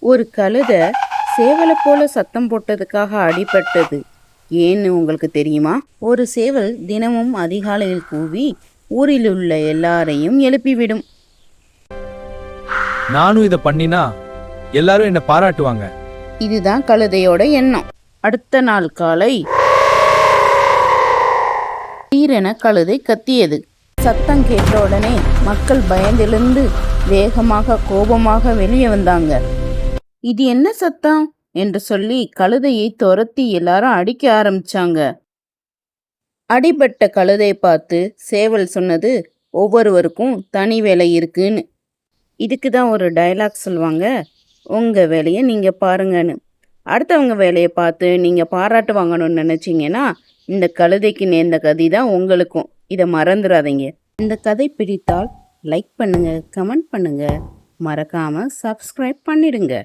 ஒரு கழுதை சேவலை போல சத்தம் போட்டதுக்காக அடிபட்டது ஏன்னு உங்களுக்கு தெரியுமா? ஒரு சேவல் தினமும் அதிகாலையில் கூவி ஊரில் உள்ள எல்லாரையும் எழுப்பிவிடும். நானும் இதை பண்ணினா எல்லாரும் என்ன பாராட்டுவாங்க. இதுதான் கழுதையோட எண்ணம். அடுத்த நாள் காலை திடீரென கழுதை கத்தியது. சத்தம் கேட்ட உடனே மக்கள் பயந்தெழுந்து வேகமாக கோபமாக வெளியே வந்தாங்க. இது என்ன சத்தம் என்று சொல்லி கழுதையை துரத்தி எல்லாரும் அடிக்க ஆரம்பிச்சாங்க. அடிபட்ட கழுதை பார்த்து சேவல் சொன்னது, ஒவ்வொருவருக்கும் தனி வேலை இருக்குன்னு. இதுக்கு தான் ஒரு டயலாக் சொல்லுவாங்க, உங்க வேலையை நீங்க பாருங்கன்னு. அடுத்தவங்க வேலையை பார்த்து நீங்க பாராட்டு வாங்கணும்னு நினைச்சீங்கன்னா இந்த கழுதைக்கு நேர்ந்த கதை தான் உங்களுக்கும். இதை மறந்துடாதீங்க. இந்த கதை பிடித்தால் லைக் பண்ணுங்க, கமெண்ட் பண்ணுங்க, மறக்காம சப்ஸ்கிரைப் பண்ணிடுங்க.